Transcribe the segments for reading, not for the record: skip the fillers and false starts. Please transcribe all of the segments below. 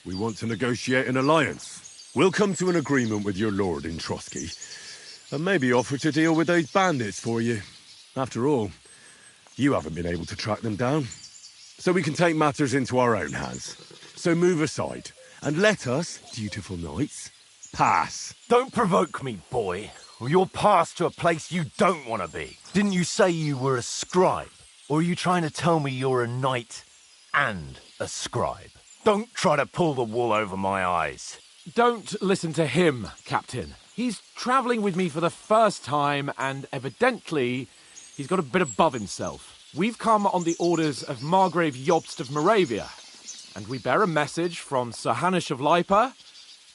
We want to negotiate an alliance. We'll come to an agreement with your lord in Trotsky, and maybe offer to deal with those bandits for you. After all, you haven't been able to track them down. So we can take matters into our own hands. So move aside, and let us, dutiful knights, pass. Don't provoke me, boy, or you'll pass to a place you don't want to be. Didn't you say you were a scribe? Or are you trying to tell me you're a knight and a scribe? Don't try to pull the wool over my eyes. Don't listen to him, Captain. He's travelling with me for the first time, and evidently he's got a bit above himself. We've come on the orders of Margrave Jobst of Moravia, and we bear a message from Sir Hanush of Lipa,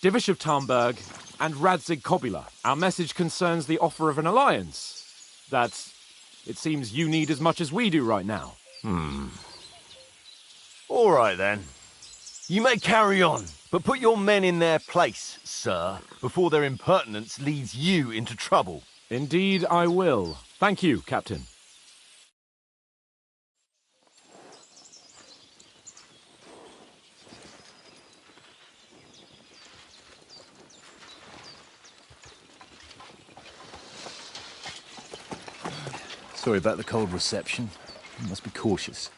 Divish of Tarnberg, and Radzig Kobula. Our message concerns the offer of an alliance that it seems you need as much as we do right now. All right, then. You may carry on, but put your men in their place, sir, before their impertinence leads you into trouble. Indeed, I will. Thank you, Captain. Sorry about the cold reception. You must be cautious.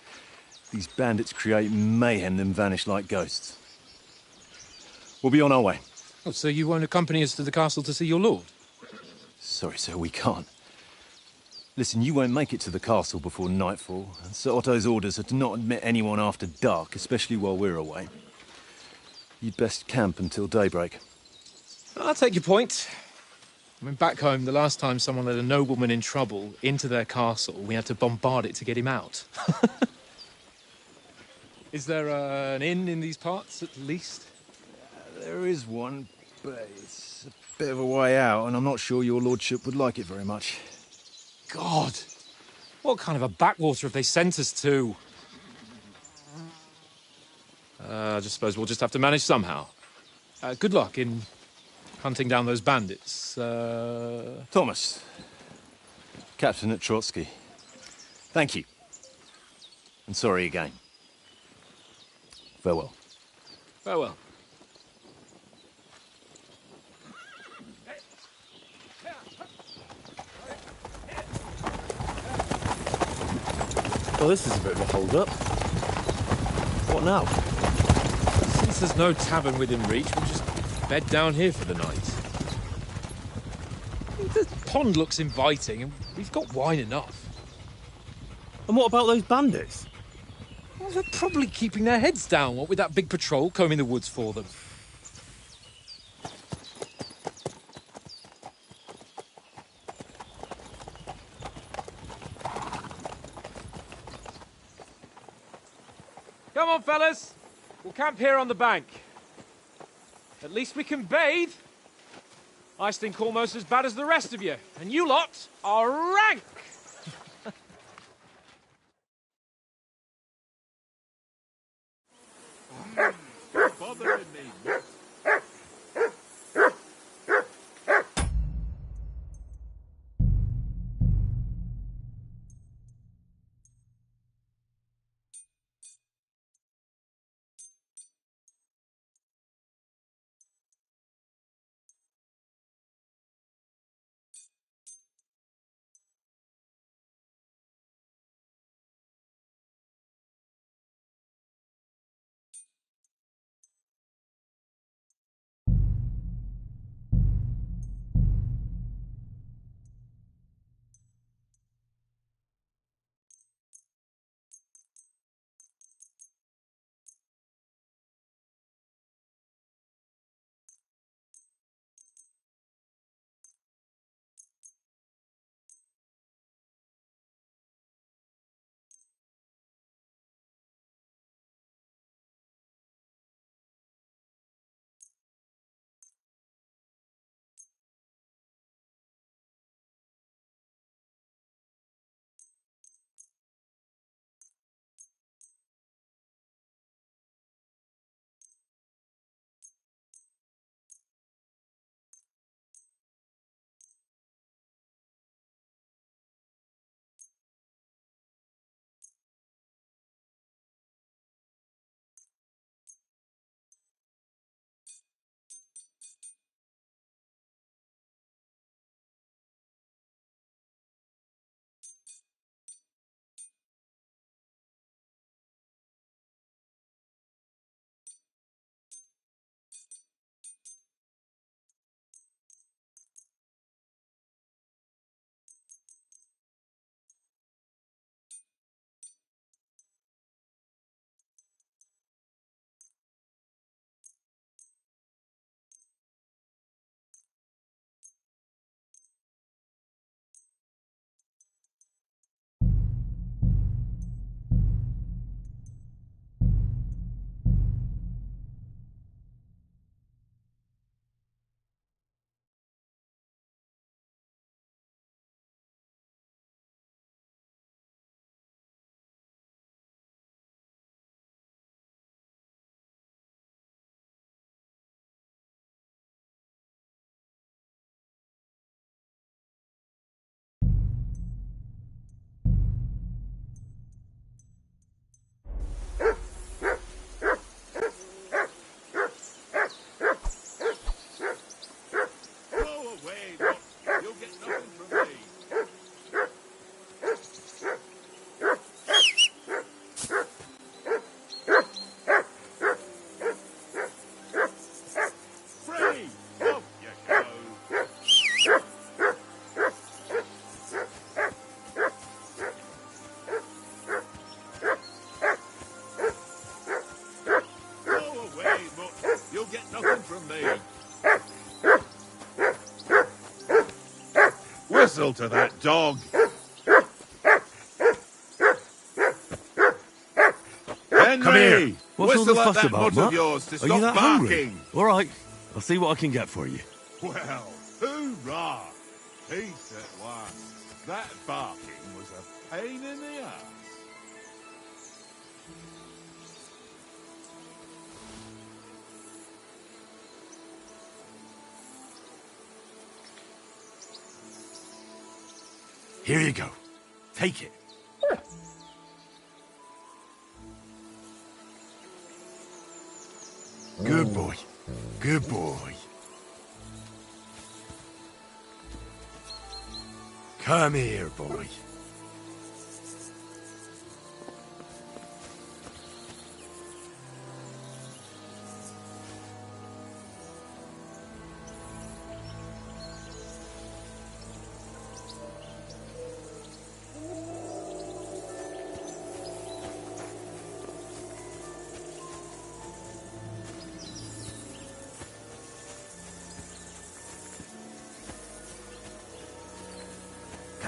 These bandits create mayhem, then vanish like ghosts. We'll be on our way. Oh, so you won't accompany us to the castle to see your lord? Sorry, sir, we can't. Listen, you won't make it to the castle before nightfall, and Sir Otto's orders are to not admit anyone after dark, especially while we're away. You'd best camp until daybreak. I'll take your point. I mean, back home, the last time someone let a nobleman in trouble into their castle, we had to bombard it to get him out. Is there an inn in these parts, at least? There is one, but it's a bit of a way out, and I'm not sure your lordship would like it very much. God! What kind of a backwater have they sent us to? I just suppose we'll just have to manage somehow. Good luck in hunting down those bandits. Thomas, Captain at Trotsky. Thank you. And sorry again. Farewell. Farewell. Well, this is a bit of a hold-up. What now? Since there's no tavern within reach, we'll just bed down here for the night. The pond looks inviting, and we've got wine enough. And what about those bandits? Well, they're probably keeping their heads down, what with that big patrol combing the woods for them. Come on, fellas. We'll camp here on the bank. At least we can bathe. I stink almost as bad as the rest of you, and you lot are rank. Bothering me. from me. Whistle to that dog. Henry! Come here. What's all the Whistle at fuss that about, mutt Mutt? of yours to Are stop you that barking. hungry? All right, I'll see what I can get for you. Well, hoorah! Peace at last. That barking was a pain in the ass. Here you go. Take it. Good boy. Good boy. Come here, boy.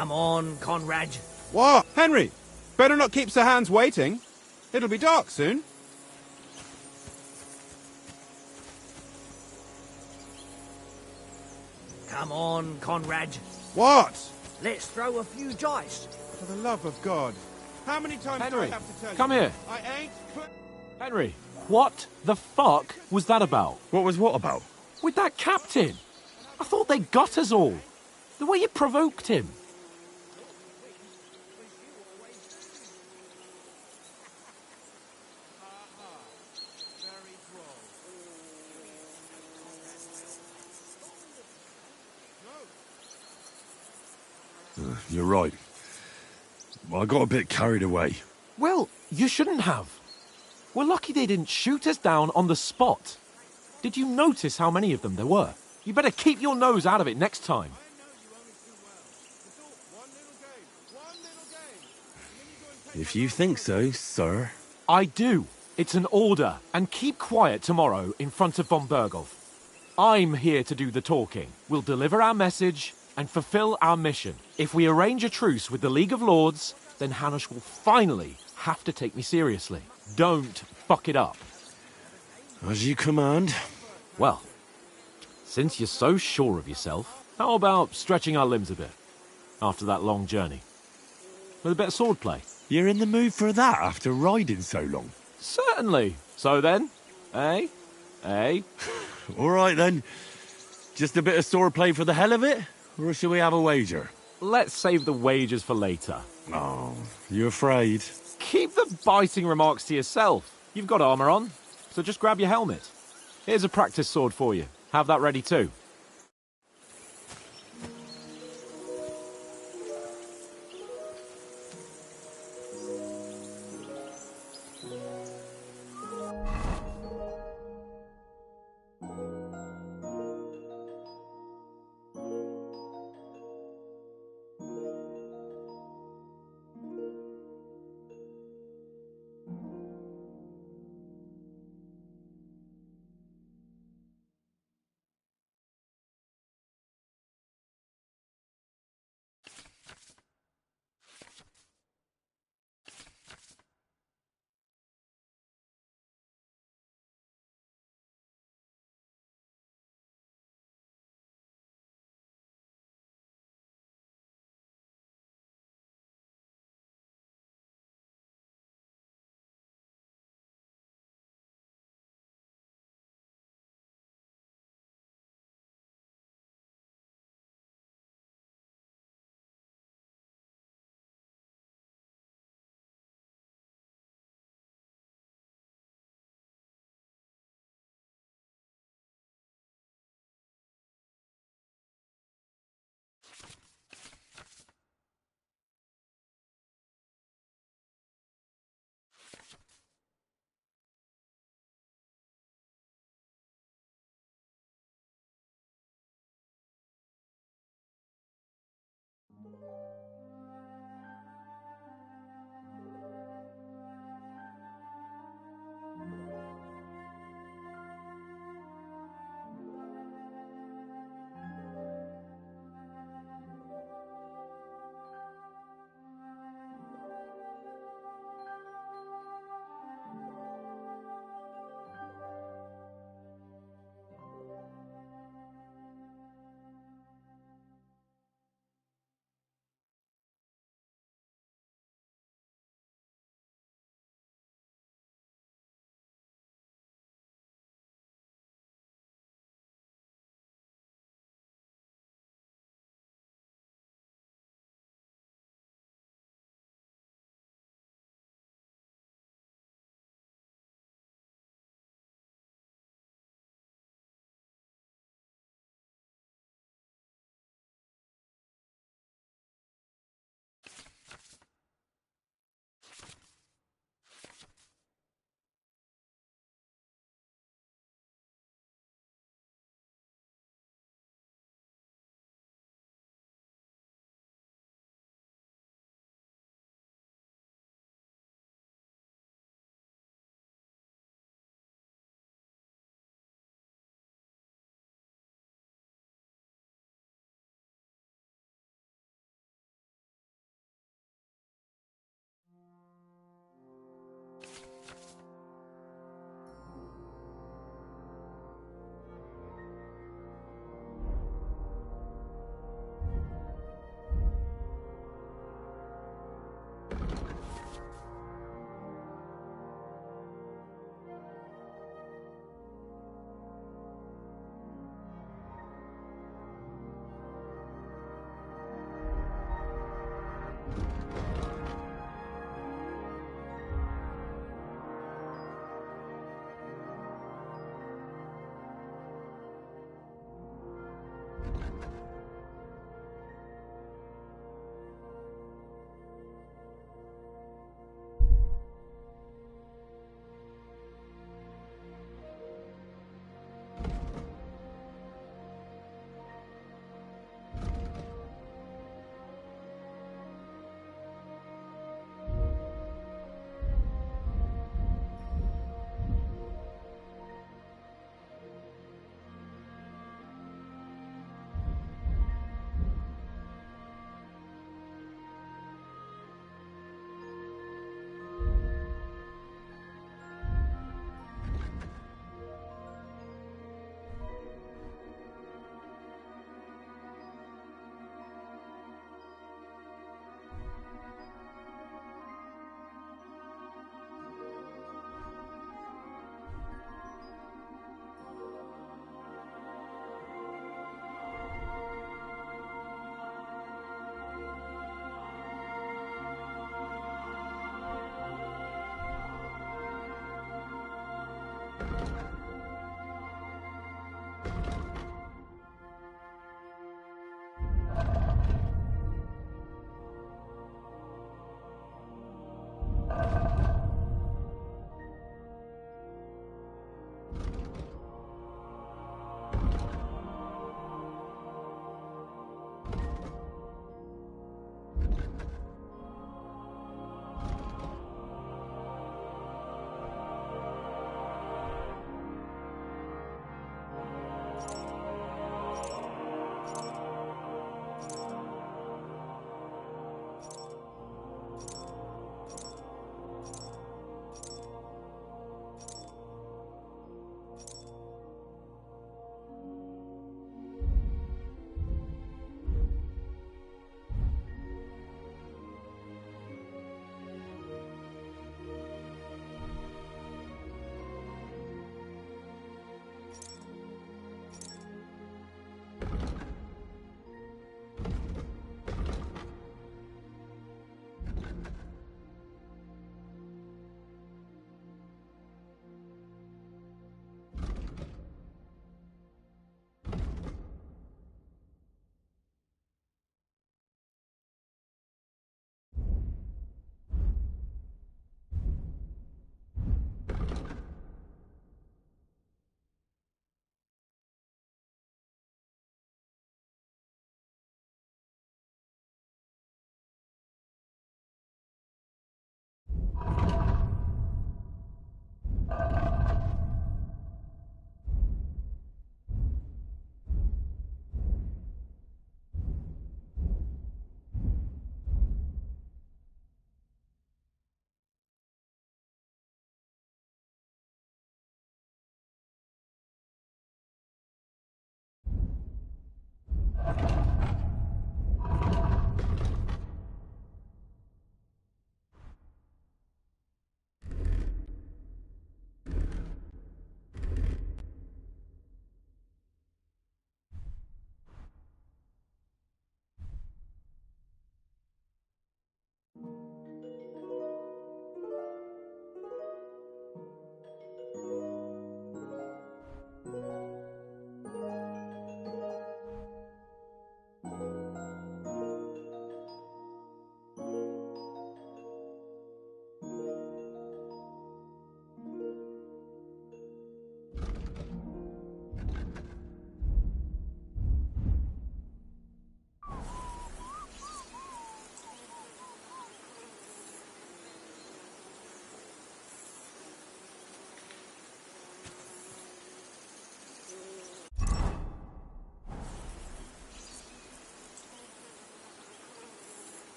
Come on, Conrad. What? Henry, better not keep Sir Hans waiting. It'll be dark soon. Come on, Conrad. What? Let's throw a few dice. For the love of God. How many times do I Henry, have to tell you? come here. I ain't put... Henry, what the fuck was that about? What was what about? With that captain? I thought they got us all. The way you provoked him. You're right. I got a bit carried away. Well, you shouldn't have. We're lucky they didn't shoot us down on the spot. Did you notice how many of them there were? You better keep your nose out of it next time. If you think so, sir. I do. It's an order. And keep quiet tomorrow in front of von Berghoff. I'm here to do the talking. We'll deliver our message and fulfill our mission. If we arrange a truce with the League of Lords, then Hanush will finally have to take me seriously. Don't fuck it up. As you command. Well, since you're so sure of yourself, how about stretching our limbs a bit after that long journey? With a bit of swordplay? You're in the mood for that after riding so long? Certainly. So then, eh? Eh? All right then. Just a bit of swordplay for the hell of it? Or shall we have a wager? Let's save the wagers for later. Oh, you afraid? Keep the biting remarks to yourself. You've got armor on, so just grab your helmet. Here's a practice sword for you. Have that ready too.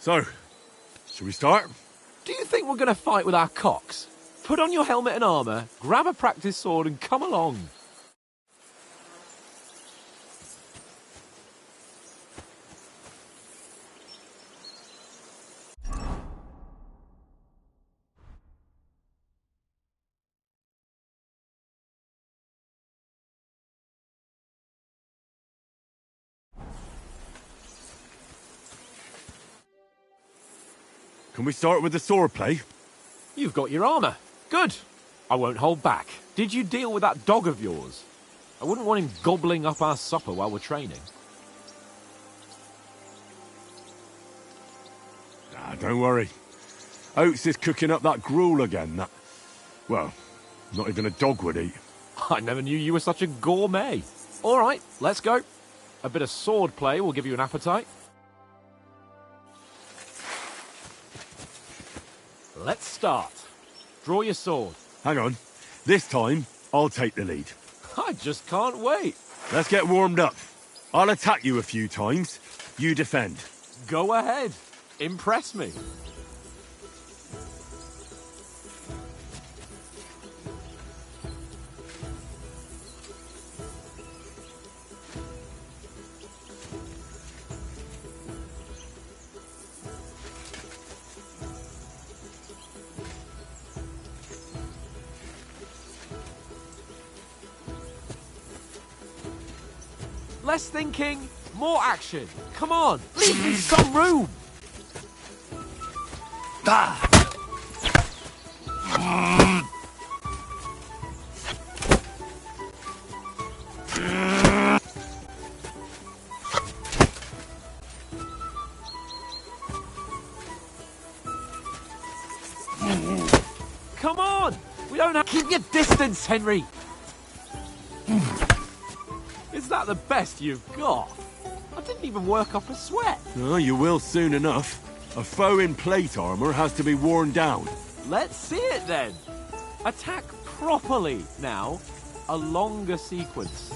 So, shall we start? Do you think we're going to fight with our cocks? Put on your helmet and armour, grab a practice sword and come along. Can we start with the sword play? You've got your armor. Good. I won't hold back. Did you deal with that dog of yours? I wouldn't want him gobbling up our supper while we're training. Ah, don't worry. Oates is cooking up that gruel again that... well, not even a dog would eat. I never knew you were such a gourmet. All right, let's go. A bit of sword play will give you an appetite. Let's start. Draw your sword. Hang on. This time, I'll take the lead. I just can't wait. Let's get warmed up. I'll attack you a few times. You defend. Go ahead. Impress me. Less thinking, more action. Come on, leave me some room. Come on, we don't have... Keep your distance, Henry. Is that the best you've got? I didn't even work up a sweat. Oh, you will soon enough. A foe in plate armor has to be worn down. Let's see it then. Attack properly now. A longer sequence.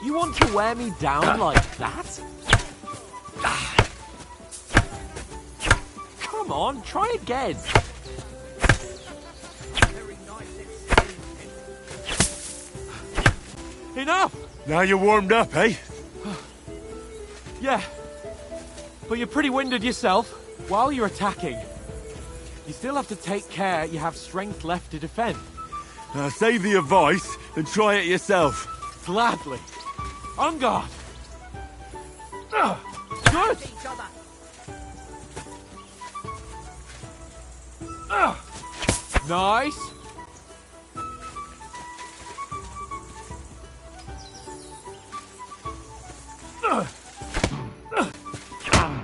You want to wear me down like that? Come on, try again. Enough! Now you're warmed up, eh? Yeah, but you're pretty winded yourself. While you're attacking, you still have to take care you have strength left to defend. Save the advice and try it yourself. Gladly. On guard. Good. Nice.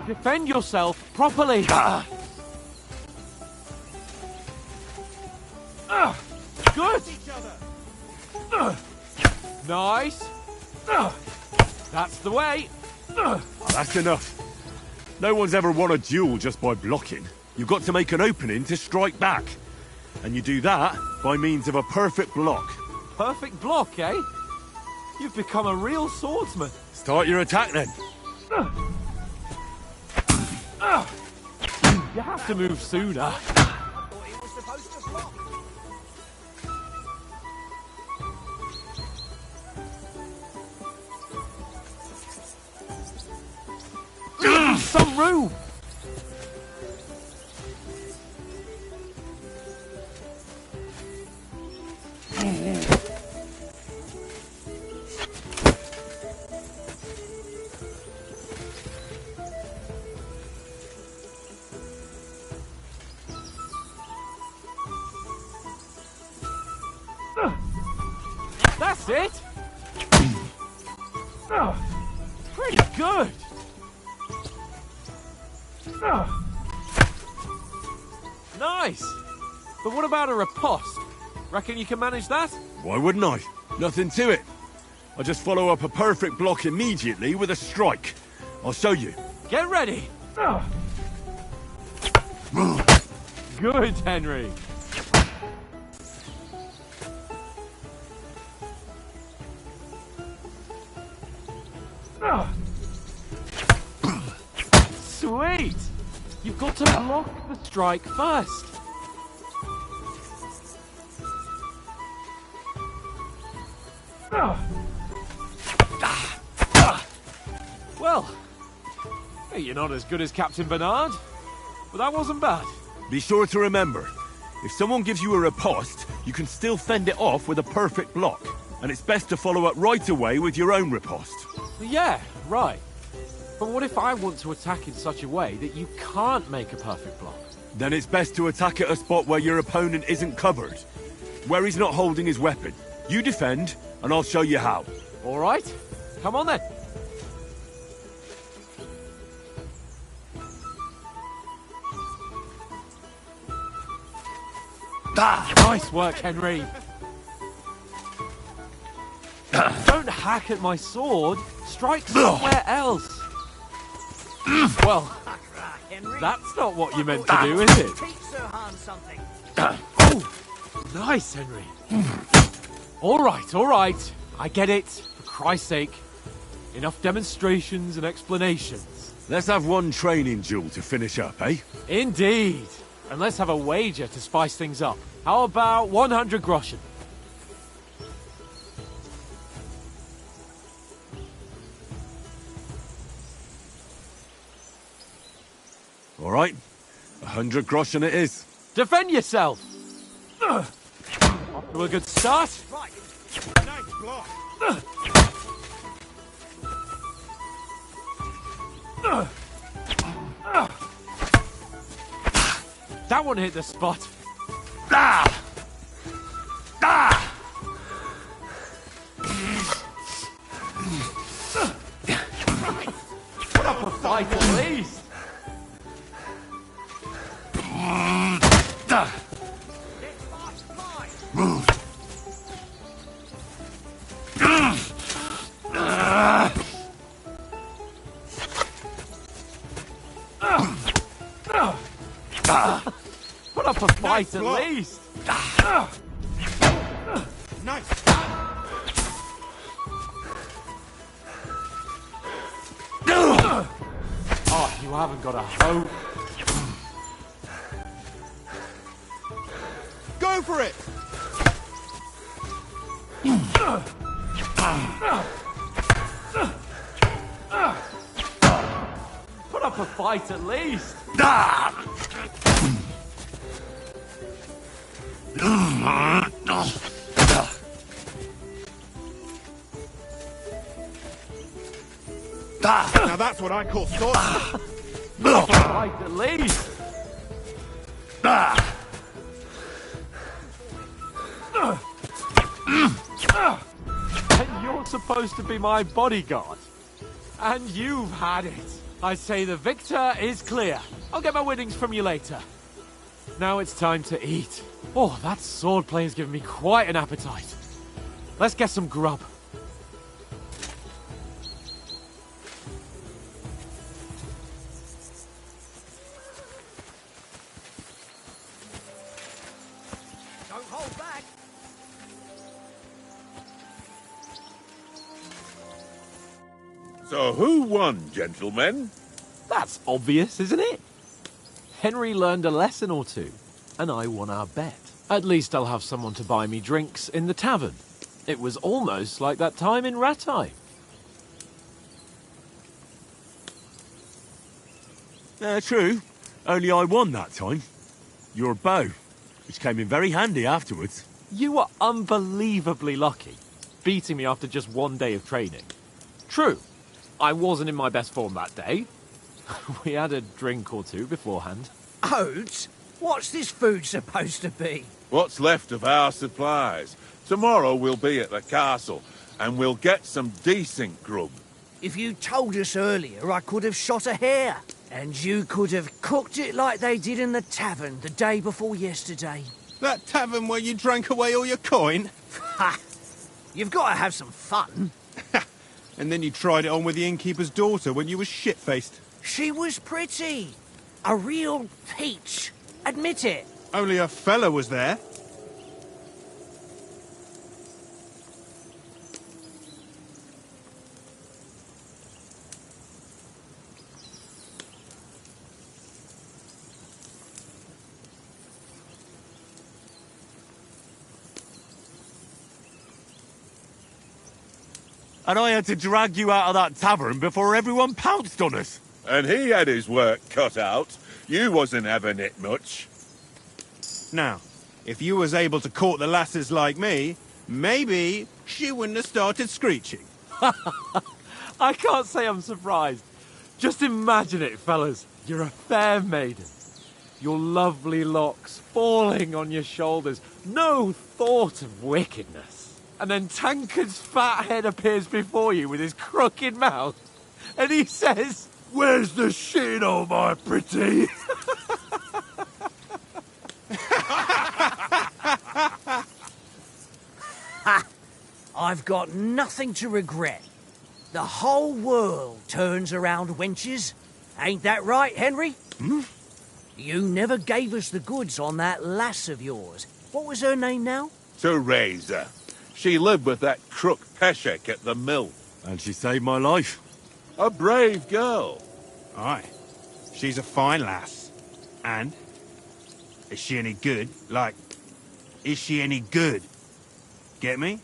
Defend yourself properly. Good. Nice. That's the way. Oh, that's enough. No one's ever won a duel just by blocking. You've got to make an opening to strike back. And you do that by means of a perfect block. Perfect block, eh? You've become a real swordsman. Start your attack then. You have to move sooner. Some room. That's it. Pretty good. Nice. But what about a riposte? Reckon you can manage that? Why wouldn't I? Nothing to it. I just follow up a perfect block immediately with a strike. I'll show you. Get ready. Good, Henry. Sweet! You've got to block the strike first. Well, you're not as good as Captain Bernard, but that wasn't bad. Be sure to remember, if someone gives you a riposte, you can still fend it off with a perfect block. And it's best to follow up right away with your own riposte. Yeah, right. But what if I want to attack in such a way that you can't make a perfect block? Then it's best to attack at a spot where your opponent isn't covered. Where he's not holding his weapon. You defend, and I'll show you how. All right, come on then. Nice work, Henry. Don't hack at my sword. Strike somewhere else. Well, Henry. that's not what you meant to do, is it? Teach Sir Hans something. Oh, nice, Henry. All right. I get it. For Christ's sake. Enough demonstrations and explanations. Let's have one training duel to finish up, eh? Indeed. And let's have a wager to spice things up. How about 100 groschen? All right. 100 groschen it is. Defend yourself! Off to a good start. Right. Nice block. That one hit the spot. Put up a fight at least. Let's fast mine. Put up a fight at block. least. Nice. Oh, you haven't got a hope. Go for it! Put up a fight at least. Now that's what I call sorcery. Put up a fight at least. And you're supposed to be my bodyguard. And you've had it. I say the victor is clear. I'll get my winnings from you later. Now it's time to eat. Oh, that swordplay has given me quite an appetite. Let's get some grub. Don't hold back. So who won, gentlemen? That's obvious, isn't it? Henry learned a lesson or two, and I won our bet. At least I'll have someone to buy me drinks in the tavern. It was almost like that time in Rattay. True. Only I won that time. Your bow, which came in very handy afterwards. You were unbelievably lucky, beating me after just one day of training. True, I wasn't in my best form that day. We had a drink or two beforehand. Oats? What's this food supposed to be? What's left of our supplies. Tomorrow we'll be at the castle, and we'll get some decent grub. If you told us earlier, I could have shot a hare. And you could have cooked it like they did in the tavern the day before yesterday. That tavern where you drank away all your coin? Ha! You've got to have some fun. And then you tried it on with the innkeeper's daughter when you were shit-faced. She was pretty. A real peach. Admit it. Only a fella was there. And I had to drag you out of that tavern before everyone pounced on us. And he had his work cut out. You wasn't having it much. Now, if you was able to court the lasses like me, maybe she wouldn't have started screeching. I can't say I'm surprised. Just imagine it, fellas. You're a fair maiden. Your lovely locks falling on your shoulders. No thought of wickedness. And then Tankard's fat head appears before you with his crooked mouth. And he says, "Where's the shit, oh my pretty?" I've got nothing to regret. The whole world turns around wenches. Ain't that right, Henry? You never gave us the goods on that lass of yours. What was her name now? Teresa. She lived with that crook Peshek at the mill. And she saved my life. A brave girl. Aye. She's a fine lass. And? Is she any good? Like, is she any good? Get me?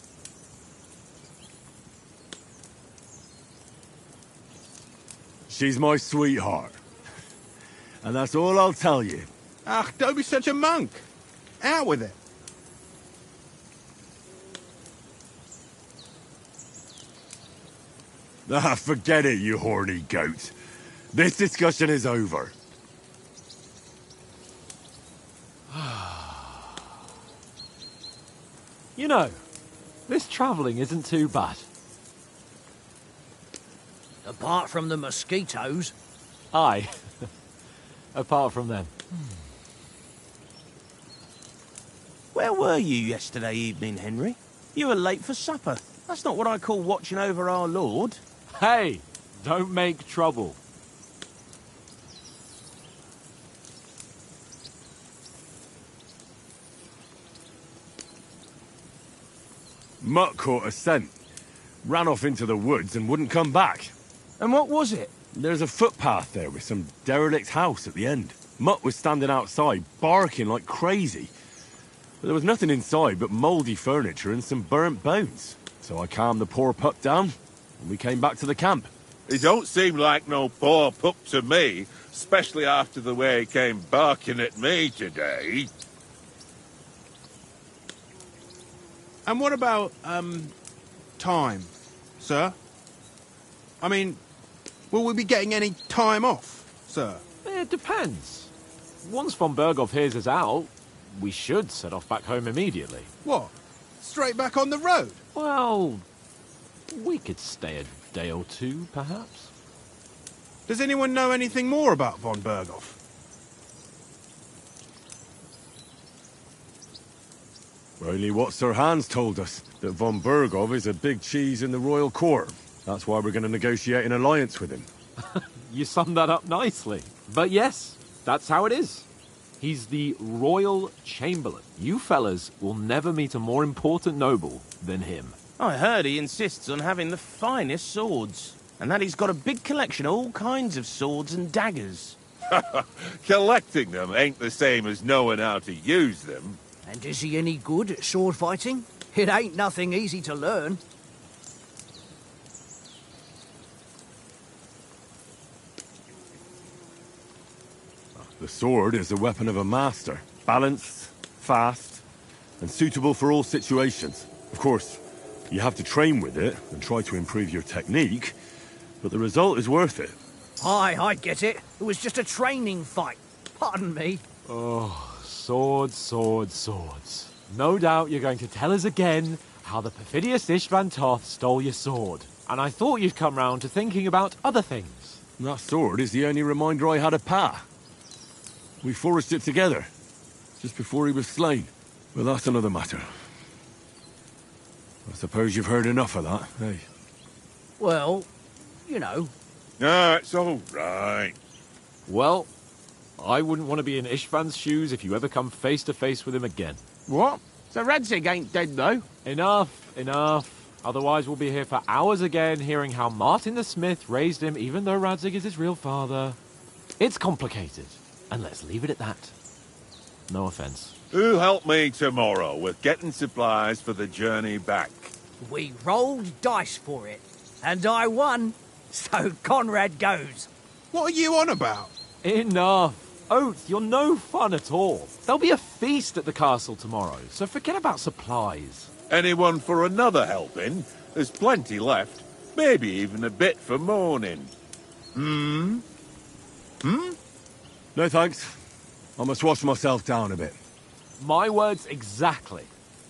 She's my sweetheart. And that's all I'll tell you. Ach, don't be such a monk. Out with it. Ah, forget it, you horny goat. This discussion is over. You know, this travelling isn't too bad. Apart from the mosquitoes. Aye. Apart from them. Where were you yesterday evening, Henry? You were late for supper. That's not what I call watching over our Lord. Hey, don't make trouble. Mutt caught a scent, ran off into the woods and wouldn't come back. And what was it? There's a footpath there with some derelict house at the end. Mutt was standing outside, barking like crazy. But there was nothing inside but mouldy furniture and some burnt bones. So I calmed the poor pup down, and we came back to the camp. He don't seem like no poor pup to me, especially after the way he came barking at me today. And what about, time, sir? I mean, will we be getting any time off, sir? It depends. Once von Berghoff hears us out, we should set off back home immediately. What? Straight back on the road? Well, we could stay a day or two, perhaps. Does anyone know anything more about von Berghoff? Only what Sir Hans told us, that von Berghoff is a big cheese in the royal court. That's why we're going to negotiate an alliance with him. You summed that up nicely. But yes, that's how it is. He's the Royal Chamberlain. You fellas will never meet a more important noble than him. I heard he insists on having the finest swords, and that he's got a big collection of all kinds of swords and daggers. Collecting them ain't the same as knowing how to use them. And is he any good at sword fighting? It ain't nothing easy to learn. The sword is the weapon of a master. Balanced, fast, and suitable for all situations. Of course, you have to train with it and try to improve your technique, but the result is worth it. Aye, I get it. It was just a training fight. Pardon me. Oh, swords, swords, swords. No doubt you're going to tell us again how the perfidious Istvan Toth stole your sword. And I thought you'd come round to thinking about other things. That sword is the only reminder I had of Pa. We forged it together, just before he was slain. But that's another matter. I suppose you've heard enough of that, eh? Well, you know. No, it's all right. Well, I wouldn't want to be in Istvan's shoes if you ever come face to face with him again. What? So Radzig ain't dead, though? Enough, enough. Otherwise we'll be here for hours again hearing how Martin the Smith raised him even though Radzig is his real father. It's complicated, and let's leave it at that. No offense. Who'll help me tomorrow with getting supplies for the journey back? We rolled dice for it. And I won, so Conrad goes. What are you on about? Enough. Oath, you're no fun at all. There'll be a feast at the castle tomorrow, so forget about supplies. Anyone for another helping? There's plenty left. Maybe even a bit for morning. No thanks. I must wash myself down a bit. My words exactly.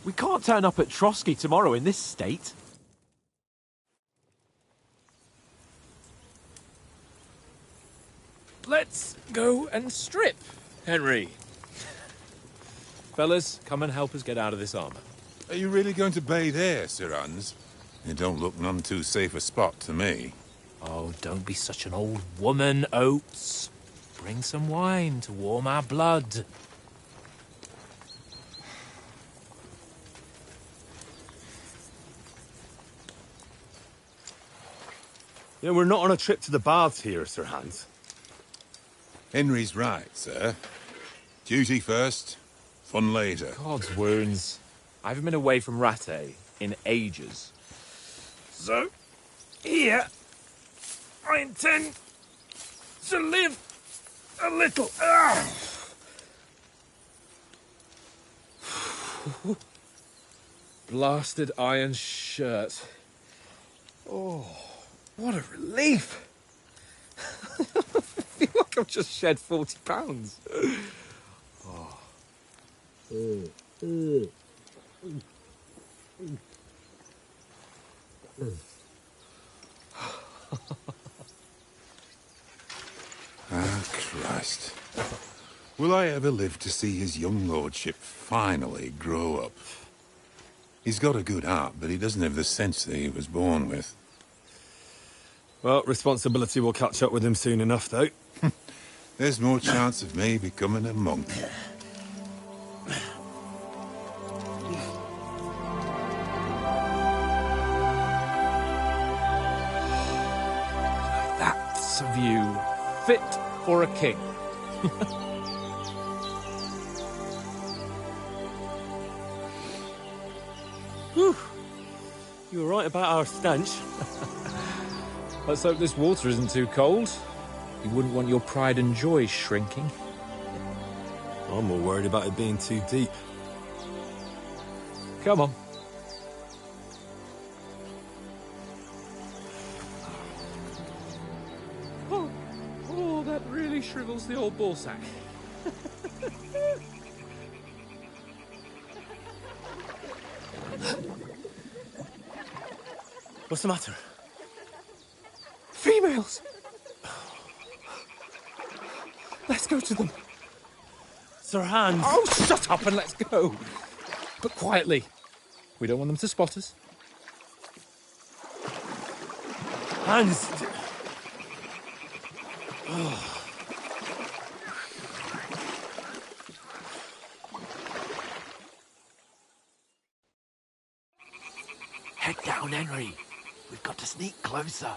We can't turn up at Trotsky tomorrow in this state. Let's go and strip, Henry. Fellas, come and help us get out of this armor. Are you really going to bathe here, Sir Hans? It don't look none too safe a spot to me. Oh, don't be such an old woman, Oates. Bring some wine to warm our blood. Yeah, we're not on a trip to the baths here, Sir Hans. Henry's right, sir. Duty first, fun later. God's wounds. I haven't been away from Rattay in ages. So, here, I intend to live a little. Blasted iron shirt. Oh, what a relief. I feel like I've just shed 40 pounds. Ah, Christ. Will I ever live to see his young lordship finally grow up? He's got a good heart, but he doesn't have the sense that he was born with. Well, responsibility will catch up with him soon enough, though. There's more chance of me becoming a monk. That's a view fit for a king. Whew. You were right about our stench. Let's hope this water isn't too cold. You wouldn't want your pride and joy shrinking. I'm more worried about it being too deep. Come on. Oh, that really shrivels the old ball sack. What's the matter? Females! Let's go to them. Sir Hans! Oh, shut up and let's go. But quietly. We don't want them to spot us. Hans! Head down, Henry. We've got to sneak closer.